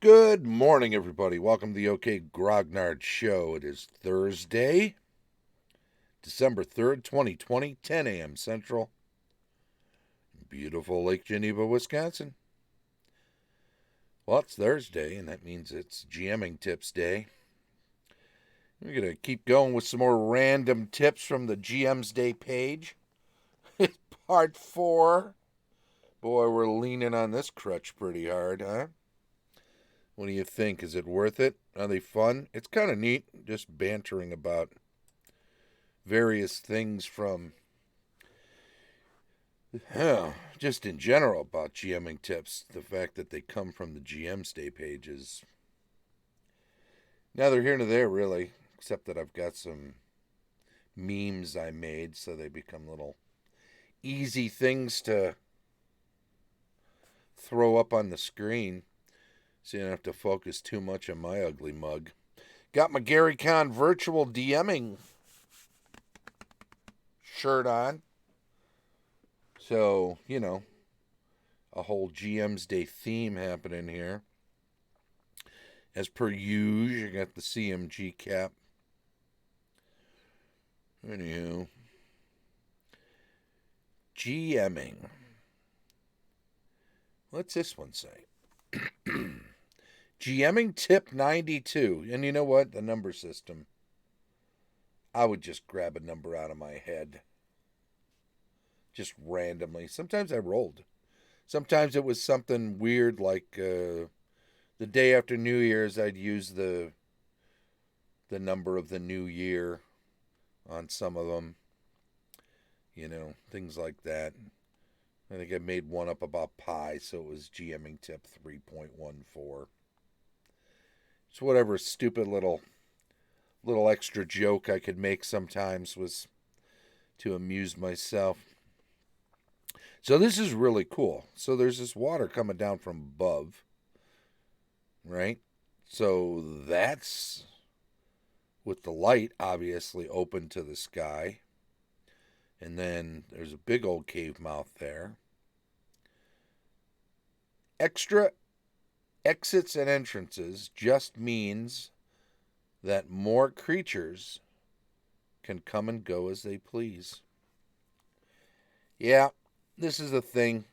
Good morning, everybody. Welcome to the OK Grognard Show. It is Thursday, December 3rd, 2020, 10 a.m. Central. Beautiful Lake Geneva, Wisconsin. Well, it's Thursday, and that means it's GMing Tips Day. We're going to keep going with some more random tips from the GM's Day page. Part 4. Boy, we're leaning on this crutch pretty hard, huh? What do you think? Is it worth it? Are they fun? It's kind of neat, just bantering about various things from, just in general about GMing tips. The fact that they come from the GM's Day page is neither here nor there, really, except that I've got some memes I made, so they become little easy things to throw up on the screen. So you don't have to focus too much on my ugly mug. Got my Gary Con virtual DMing shirt on. So, a whole GM's Day theme happening here. As per usual, I got the CMG cap. Anywho. GMing. What's this one say? GMing tip 92. And you know what? The number system. I would just grab a number out of my head. Just randomly. Sometimes I rolled. Sometimes it was something weird like the day after New Year's, I'd use the number of the new year on some of them. Things like that. I think I made one up about pi, so it was GMing tip 3.14. It's whatever stupid little extra joke I could make sometimes was to amuse myself. So this is really cool. So there's this water coming down from above, right? So that's with the light obviously open to the sky. And then there's a big old cave mouth there. Extra exits and entrances just means that more creatures can come and go as they please. Yeah, this is a thing.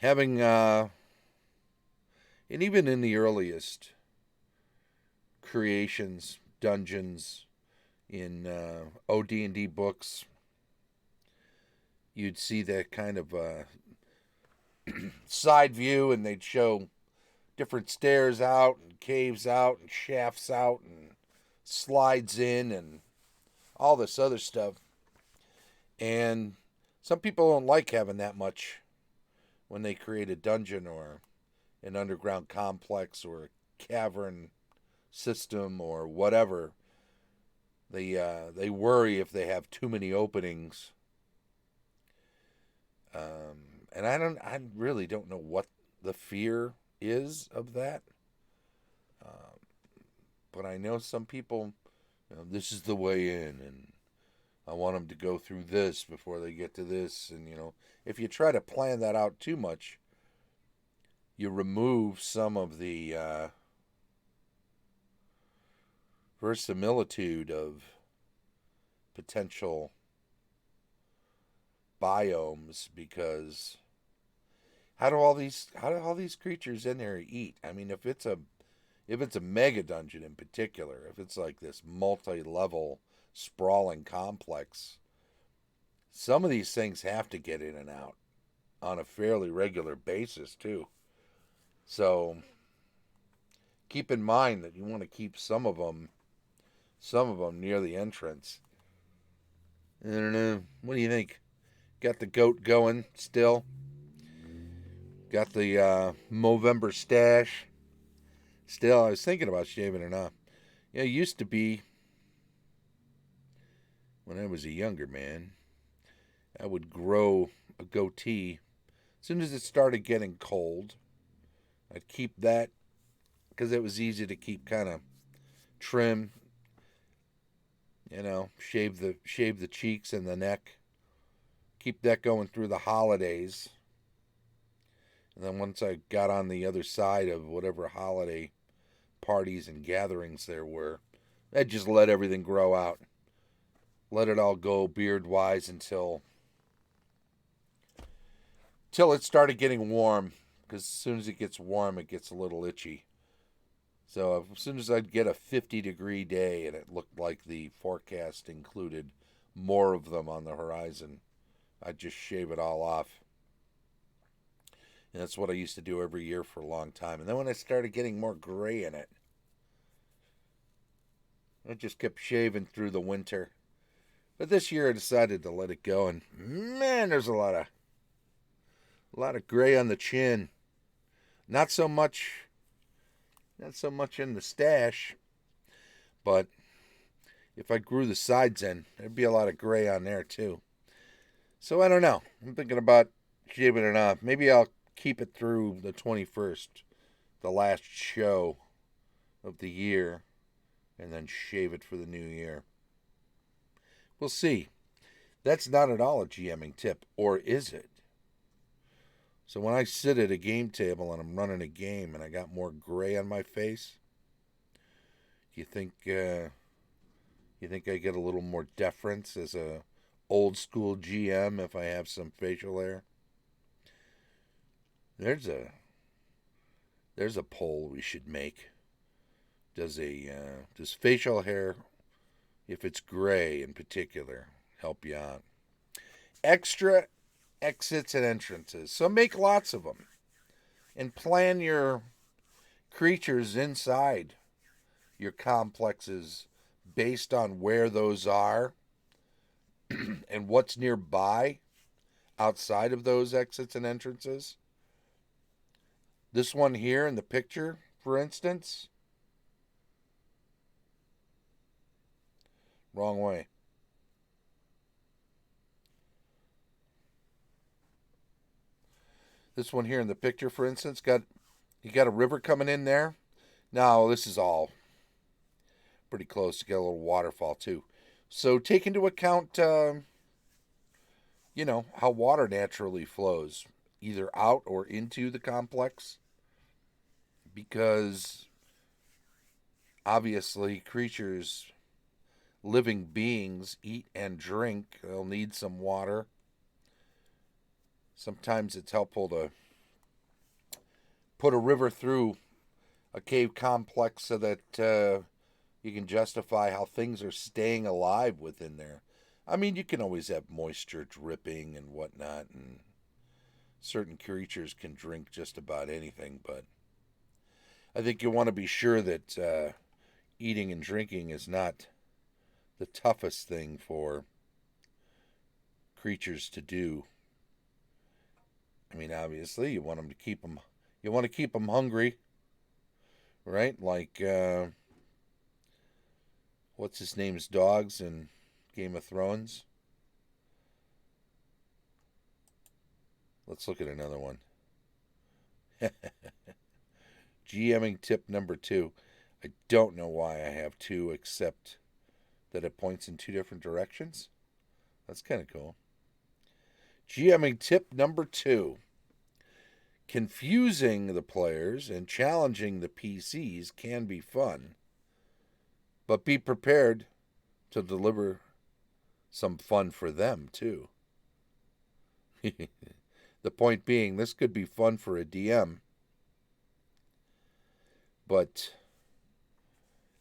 Having, and even in the earliest creations, dungeons, in OD&D books, you'd see that kind of side view, and they'd show different stairs out and caves out and shafts out and slides in and all this other stuff. And some people don't like having that much when they create a dungeon or an underground complex or a cavern system or whatever. They worry if they have too many openings. And I really don't know what the fear is of that. But I know some people, this is the way in, and I want them to go through this before they get to this. And, if you try to plan that out too much, you remove some of the verisimilitude of potential biomes, because how do all these creatures in there eat? I mean, if it's a mega dungeon in particular, if it's like this multi-level sprawling complex, some of these things have to get in and out on a fairly regular basis too. So keep in mind that you want to keep some of them near the entrance. I don't know. What do you think? Got the goat going still? Got the Movember stash still? I was thinking about shaving it off. It used to be, when I was a younger man, I would grow a goatee. As soon as it started getting cold, I'd keep that because it was easy to keep kind of trim. Shave the cheeks and the neck. Keep that going through the holidays. And then once I got on the other side of whatever holiday parties and gatherings there were, I just let everything grow out. Let it all go beard wise until it started getting warm. Because as soon as it gets warm, it gets a little itchy. So as soon as I'd get a 50-degree day and it looked like the forecast included more of them on the horizon, I'd just shave it all off. And that's what I used to do every year for a long time. And then when I started getting more gray in it, I just kept shaving through the winter. But this year I decided to let it go, and man, there's a lot of gray on the chin. Not so much in the stash, but if I grew the sides in, there'd be a lot of gray on there too. So I don't know. I'm thinking about shaving it off. Maybe I'll keep it through the 21st, the last show of the year, and then shave it for the new year. We'll see. That's not at all a GMing tip, or is it? So when I sit at a game table and I'm running a game and I got more gray on my face, you think I get a little more deference as a old school GM if I have some facial hair? There's a poll we should make. Does facial hair, if it's gray in particular, help you out? Extra exits and entrances. So make lots of them and plan your creatures inside your complexes based on where those are and what's nearby outside of those exits and entrances. This one here in the picture, for instance, wrong way. This one here in the picture, for instance, you got a river coming in there. Now, this is all pretty close. You got a little waterfall, too. So take into account, how water naturally flows, either out or into the complex. Because, obviously, creatures, living beings, eat and drink. They'll need some water. Sometimes it's helpful to put a river through a cave complex so that you can justify how things are staying alive within there. I mean, you can always have moisture dripping and whatnot, and certain creatures can drink just about anything, but I think you want to be sure that eating and drinking is not the toughest thing for creatures to do. I mean, obviously, you want to keep them hungry, right? Like, what's his name's dogs in Game of Thrones? Let's look at another one. GMing tip number 2. I don't know why I have 2, except that it points in 2 different directions. That's kind of cool. GMing tip number 2. Confusing the players and challenging the PCs can be fun, but be prepared to deliver some fun for them, too. The point being, this could be fun for a DM, but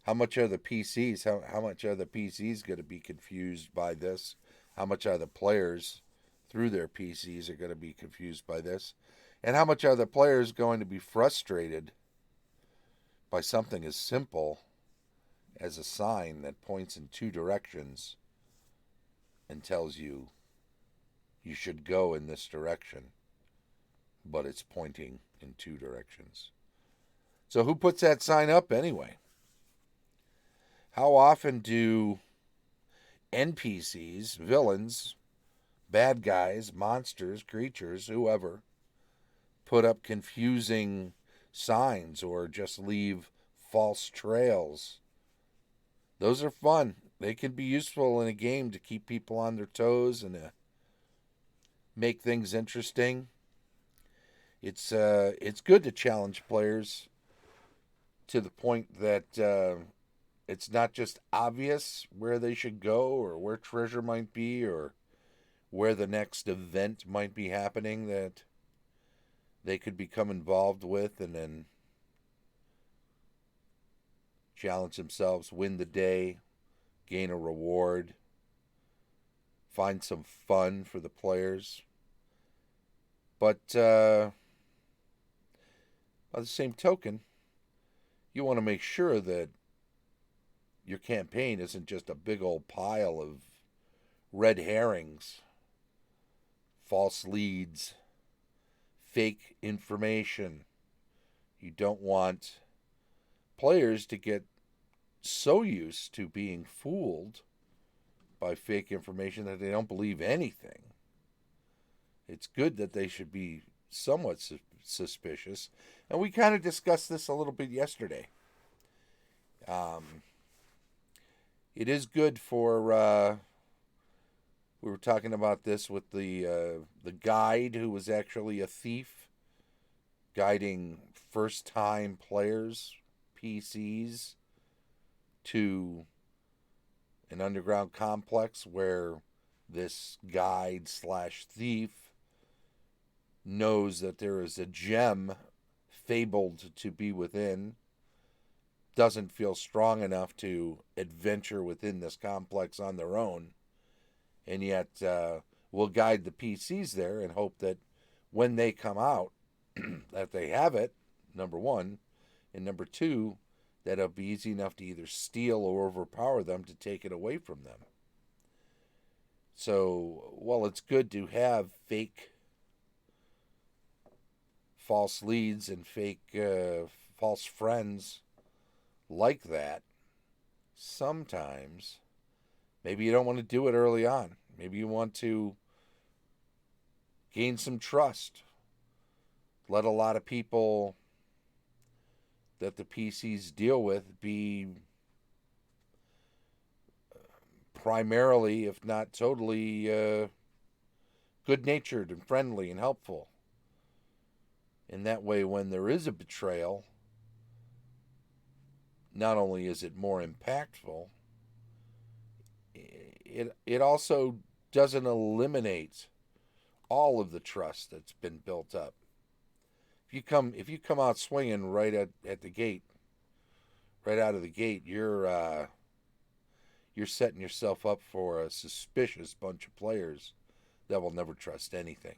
how much are the PCs? How much are the PCs going to be confused by this? How much are the players through their PCs are going to be confused by this? And how much are the players going to be frustrated by something as simple as a sign that points in 2 directions and tells you you should go in this direction, but it's pointing in 2 directions? So who puts that sign up anyway? How often do NPCs, villains, bad guys, monsters, creatures, whoever, put up confusing signs or just leave false trails? Those are fun. They can be useful in a game to keep people on their toes and to make things interesting. It's good to challenge players to the point that it's not just obvious where they should go or where treasure might be or where the next event might be happening that they could become involved with and then challenge themselves, win the day, gain a reward, find some fun for the players. But by the same token, you want to make sure that your campaign isn't just a big old pile of red herrings, false leads, fake information. You don't want players to get so used to being fooled by fake information that they don't believe anything. It's good that they should be somewhat suspicious. And we kind of discussed this a little bit yesterday. It is good for. We were talking about this with the guide who was actually a thief, guiding first-time players, PCs, to an underground complex where this guide slash thief knows that there is a gem fabled to be within, doesn't feel strong enough to adventure within this complex on their own, and yet will guide the PCs there and hope that when they come out that they have it, number one, and number two, that it'll be easy enough to either steal or overpower them to take it away from them. So, while it's good to have fake false leads and fake false friends like that, sometimes maybe you don't want to do it early on. Maybe you want to gain some trust. Let a lot of people that the PCs deal with be primarily, if not totally, good-natured and friendly and helpful. In that way, when there is a betrayal, not only is it more impactful, it also doesn't eliminate all of the trust that's been built up. If you come out swinging right at the gate, right out of the gate, you're setting yourself up for a suspicious bunch of players that will never trust anything.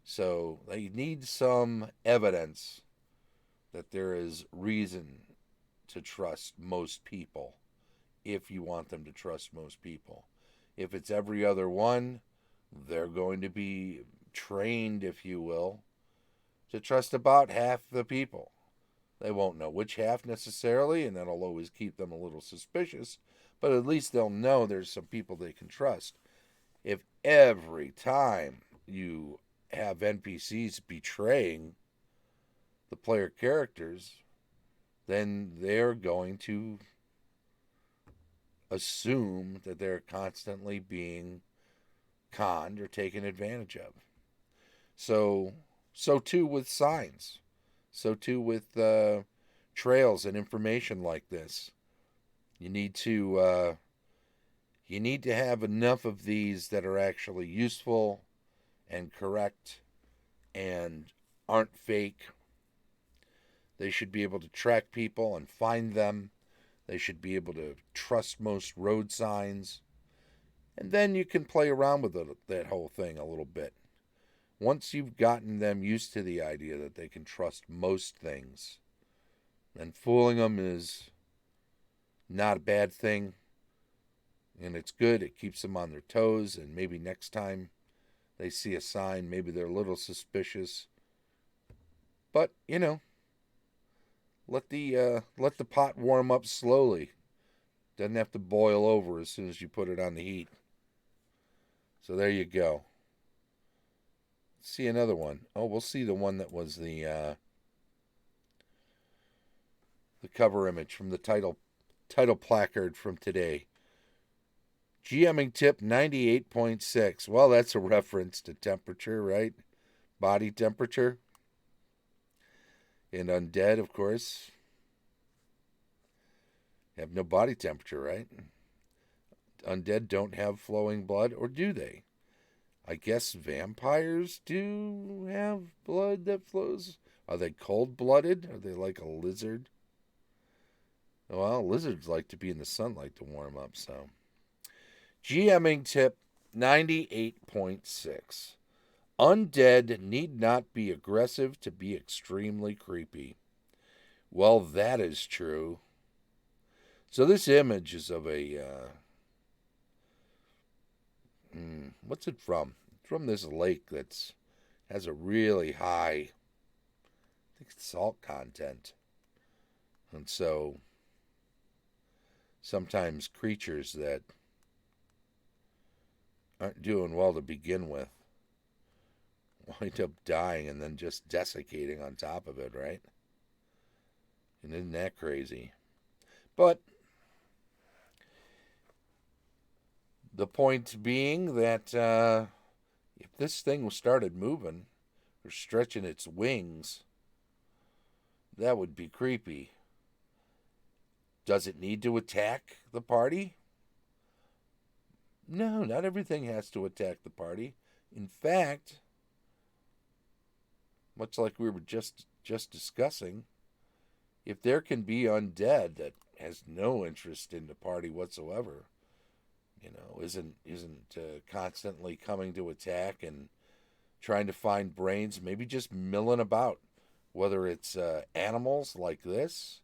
So you need some evidence that there is reason to trust most people if you want them to trust most people. If it's every other one, they're going to be trained, if you will, to trust about half the people. They won't know which half necessarily, and that'll always keep them a little suspicious, but at least they'll know there's some people they can trust. If every time you have NPCs betraying the player characters, then they're going to assume that they're constantly being conned or taken advantage of. So too with signs. So too with trails and information like this. You need to have enough of these that are actually useful and correct and aren't fake. They should be able to track people and find them. They should be able to trust most road signs. And then you can play around with that whole thing a little bit. Once you've gotten them used to the idea that they can trust most things, then fooling them is not a bad thing. And it's good. It keeps them on their toes. And maybe next time they see a sign, maybe they're a little suspicious. But, let the pot warm up slowly. Doesn't have to boil over as soon as you put it on the heat. So there you go. Let's see another one. Oh, we'll see the one that was the cover image from the title placard from today. GMing tip 98.6. Well, that's a reference to temperature, right? Body temperature. And undead, of course, have no body temperature, right? Undead don't have flowing blood, or do they? I guess vampires do have blood that flows. Are they cold-blooded? Are they like a lizard? Well, lizards like to be in the sunlight to warm up, so. GMing tip 98.6. Undead need not be aggressive to be extremely creepy. Well, that is true. So this image is of a, what's it from? It's from this lake that's has a really high, I think it's salt content. And so sometimes creatures that aren't doing well to begin with wind up dying and then just desiccating on top of it, right? And isn't that crazy? But the point being that if this thing started moving or stretching its wings, that would be creepy. Does it need to attack the party? No, not everything has to attack the party. In fact, much like we were just discussing, if there can be undead that has no interest in the party whatsoever, isn't constantly coming to attack and trying to find brains, maybe just milling about, whether it's animals like this,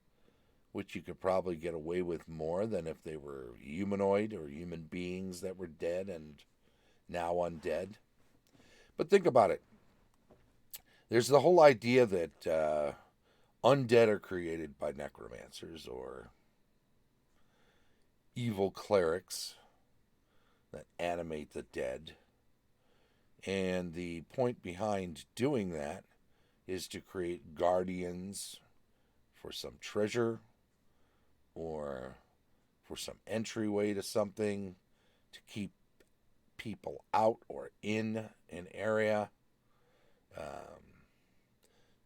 which you could probably get away with more than if they were humanoid or human beings that were dead and now undead. But think about it. There's the whole idea that undead are created by necromancers or evil clerics that animate the dead. And the point behind doing that is to create guardians for some treasure or for some entryway to something, to keep people out or in an area.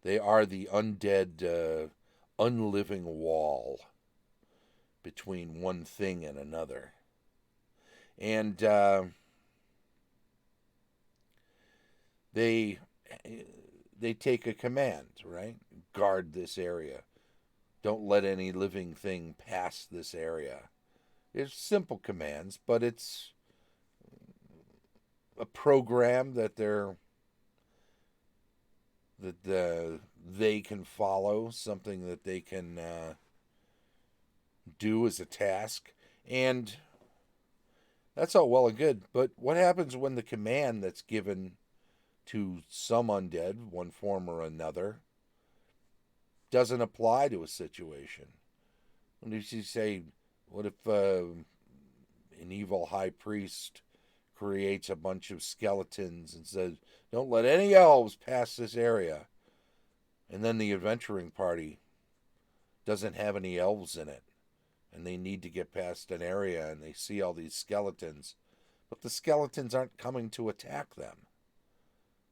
They are the undead, unliving wall between one thing and another. And they take a command, right? Guard this area. Don't let any living thing pass this area. It's simple commands, but it's a program that they can follow, something that they can do as a task. And that's all well and good, but what happens when the command that's given to some undead, one form or another, doesn't apply to a situation? What if you say, what if an evil high priest creates a bunch of skeletons and says, don't let any elves pass this area, and then the adventuring party doesn't have any elves in it, and they need to get past an area and they see all these skeletons, but the skeletons aren't coming to attack them.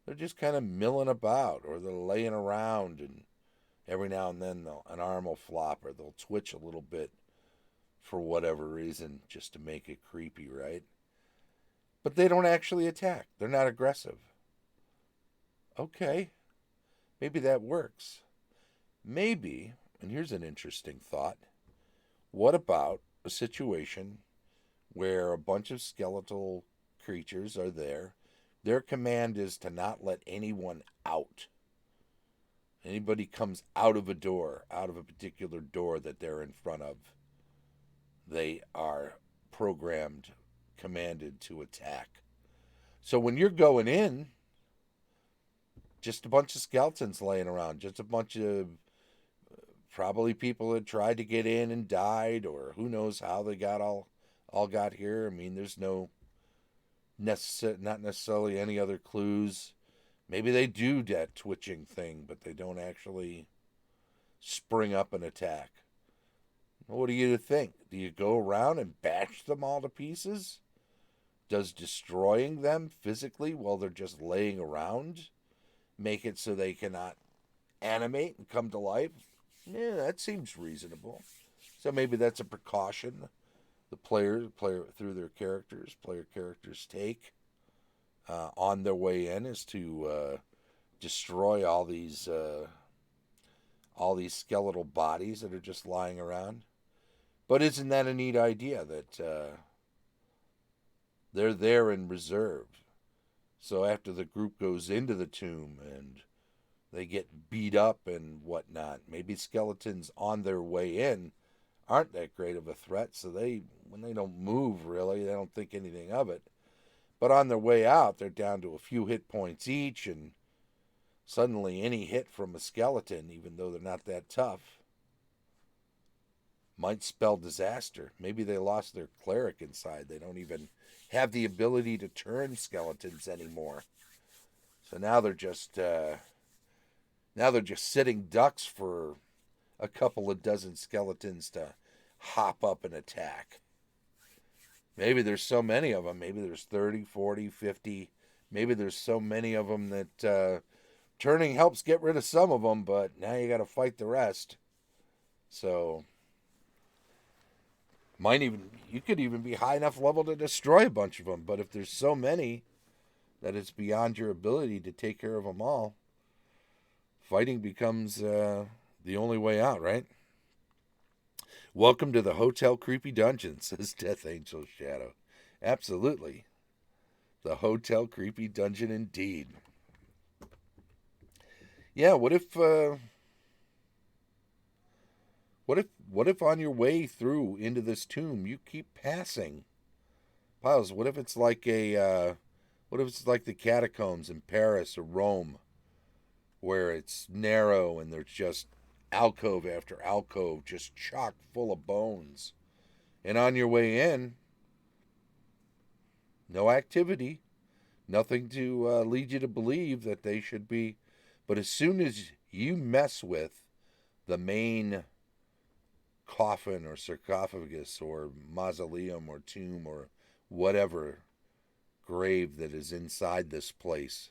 They're just kind of milling about, or they're laying around, and every now and then an arm will flop or they'll twitch a little bit for whatever reason just to make it creepy, right? But they don't actually attack. They're not aggressive. Okay, maybe that works. Maybe, and here's an interesting thought, what about a situation where a bunch of skeletal creatures are there? Their command is to not let anyone out. Anybody comes out of a door, out of a particular door that they're in front of, they are programmed, commanded to attack. So when you're going in, just a bunch of skeletons laying around, just a bunch of probably people that tried to get in and died, or who knows how they got all got here. I mean, there's not necessarily any other clues. Maybe they do that twitching thing, but they don't actually spring up and attack. What do you think? Do you go around and bash them all to pieces? Does destroying them physically while they're just laying around make it so they cannot animate and come to life. Yeah, that seems reasonable. So maybe that's a precaution the player through their player characters take on their way in is to destroy all these skeletal bodies that are just lying around. But isn't that a neat idea that they're there in reserve? So after the group goes into the tomb and they get beat up and whatnot, maybe skeletons on their way in aren't that great of a threat. So when they don't move really, they don't think anything of it. But on their way out, they're down to a few hit points each, and suddenly any hit from a skeleton, even though they're not that tough, might spell disaster. Maybe they lost their cleric inside. They don't even have the ability to turn skeletons anymore. So now they're just sitting ducks for a couple of dozen skeletons to hop up and attack. Maybe there's so many of them. Maybe there's 30, 40, 50. Maybe there's so many of them that turning helps get rid of some of them, but now you got to fight the rest. So you could even be high enough level to destroy a bunch of them. But if there's so many that it's beyond your ability to take care of them all, fighting becomes the only way out, right? Welcome to the Hotel Creepy Dungeon, says Death Angel Shadow. Absolutely. The Hotel Creepy Dungeon indeed. Yeah, what if on your way through into this tomb you keep passing piles? What if it's like the catacombs in Paris or Rome, where it's narrow and there's just alcove after alcove just chock full of bones, and on your way in, no activity, nothing to lead you to believe that they should be. But as soon as you mess with the main coffin or sarcophagus or mausoleum or tomb or whatever grave that is inside this place,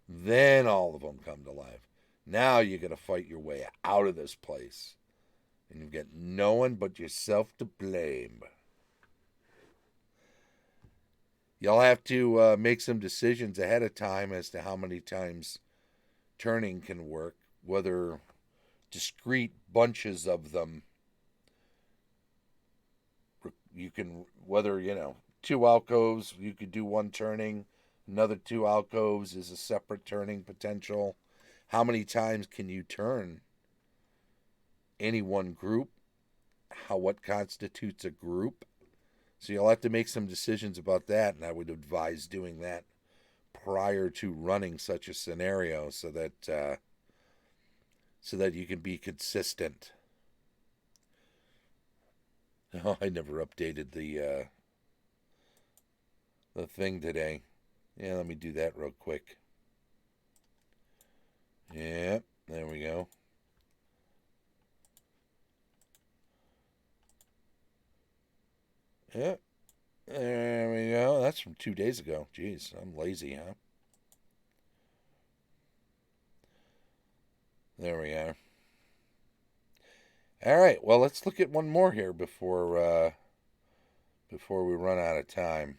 then all of them come to life. Now you got to fight your way out of this place, and you've got no one but yourself to blame. You'll have to make some decisions ahead of time as to how many times turning can work, whether discrete bunches of them you can, whether, 2 alcoves, you could do one turning, another 2 alcoves is a separate turning potential. How many times can you turn any one group? What constitutes a group? So you'll have to make some decisions about that, and I would advise doing that prior to running such a scenario so that you can be consistent. Oh, I never updated the thing today. Yeah, let me do that real quick. Yeah, there we go. Yeah, there we go. That's from 2 days ago. Jeez, I'm lazy, huh? There we are. All right, well, let's look at one more here before we run out of time.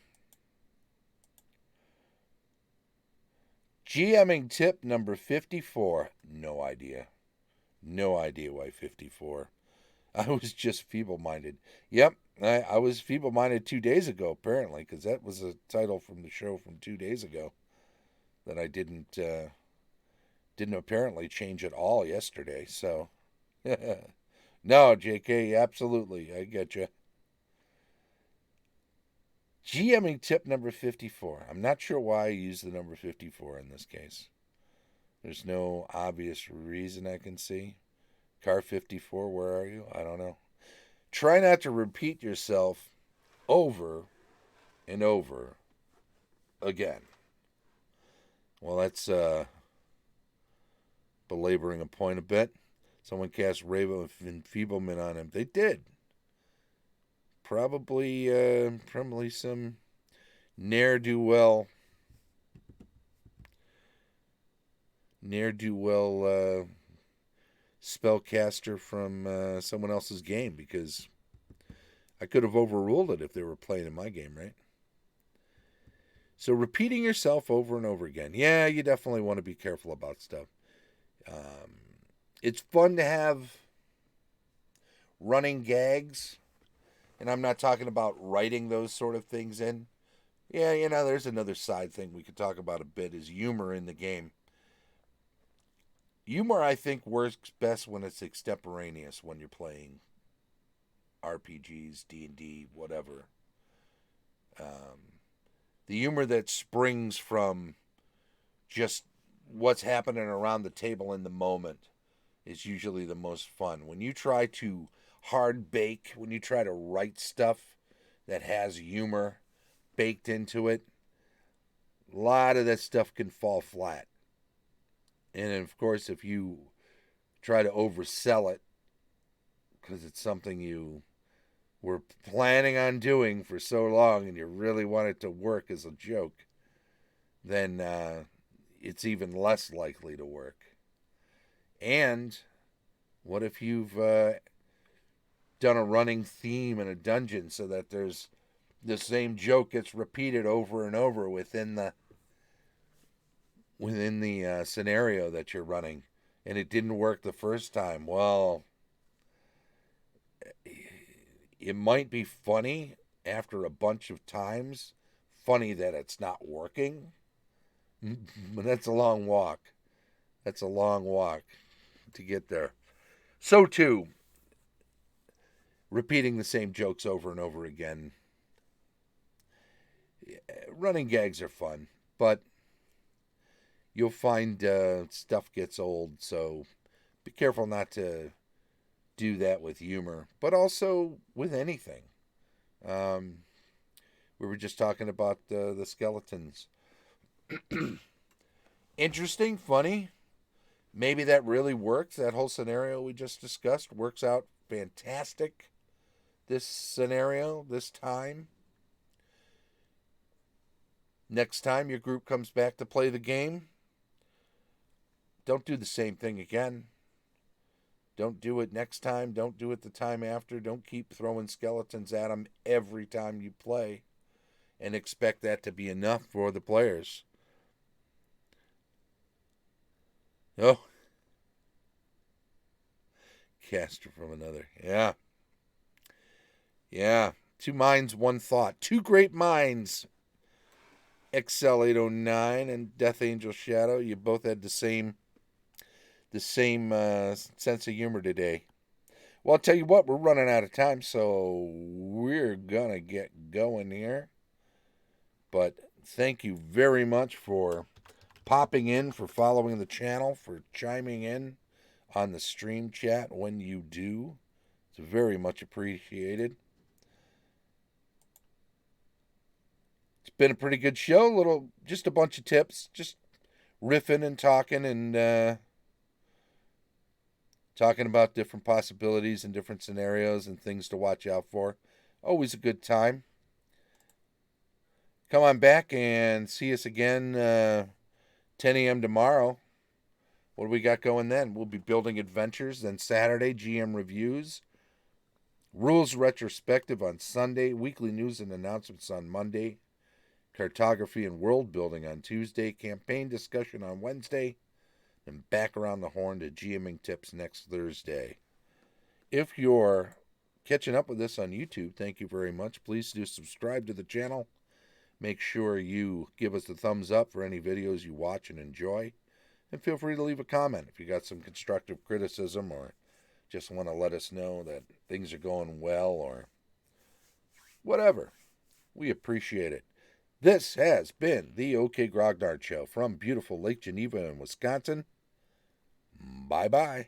GMing tip number 54. No idea. No idea why 54. I was just feeble-minded. Yep, I was feeble-minded 2 days ago, apparently, because that was a title from the show from 2 days ago that I didn't apparently change at all yesterday. So, no, JK, absolutely, I get you. GMing tip number 54. I'm not sure why I use the number 54 in this case. There's no obvious reason I can see. Car 54, where are you? I don't know. Try not to repeat yourself over and over again. Well, that's belaboring a point a bit. Someone cast Rave of Enfeeblement on him. They did. Probably some ne'er-do-well spellcaster from someone else's game, because I could have overruled it if they were playing in my game, right? So repeating yourself over and over again. Yeah, you definitely want to be careful about stuff. It's fun to have running gags, and I'm not talking about writing those sort of things in. Yeah, there's another side thing we could talk about a bit, is humor in the game. Humor, I think, works best when it's extemporaneous, when you're playing RPGs, D&D, whatever. The humor that springs from just what's happening around the table in the moment is usually the most fun. When you try to hard bake, when you try to write stuff that has humor baked into it, a lot of that stuff can fall flat. And of course, if you try to oversell it because it's something you were planning on doing for so long and you really want it to work as a joke, then it's even less likely to work. And what if you've done a running theme in a dungeon so that there's the same joke gets repeated over and over within the scenario that you're running, and it didn't work the first time? Well, it might be funny after a bunch of times. Funny that it's not working, but that's a long walk. That's a long walk to get there. So too, repeating the same jokes over and over again. Running gags are fun, but you'll find stuff gets old, so be careful not to do that with humor, but also with anything. We were just talking about the skeletons. Interesting, funny. Maybe that really works. That whole scenario we just discussed works out fantastic. This scenario, this time. Next time your group comes back to play the game, don't do the same thing again. Don't do it next time. Don't do it the time after. Don't keep throwing skeletons at them every time you play and expect that to be enough for the players. Oh, caster from another. Yeah. Yeah. Two minds, one thought. Two great minds. XL809 and Death Angel Shadow. You both had the same sense of humor today. Well, I'll tell you what, we're running out of time, so we're gonna get going here. But thank you very much for popping in, for following the channel, for chiming in on the stream chat when you do. It's very much appreciated. It's been a pretty good show. Just a bunch of tips, just riffing and talking talking about different possibilities and different scenarios and things to watch out for. Always a good time. Come on back and see us again 10 a.m. tomorrow. What do we got going then? We'll be building adventures. Then Saturday, GM reviews. Rules retrospective on Sunday. Weekly news and announcements on Monday. Cartography and world building on Tuesday. Campaign discussion on Wednesday. And back around the horn to GMing tips next Thursday. If you're catching up with us on YouTube, thank you very much. Please do subscribe to the channel. Make sure you give us a thumbs up for any videos you watch and enjoy. And feel free to leave a comment if you got some constructive criticism or just want to let us know that things are going well or whatever. We appreciate it. This has been the OK Grognard Show from beautiful Lake Geneva in Wisconsin. Bye-bye.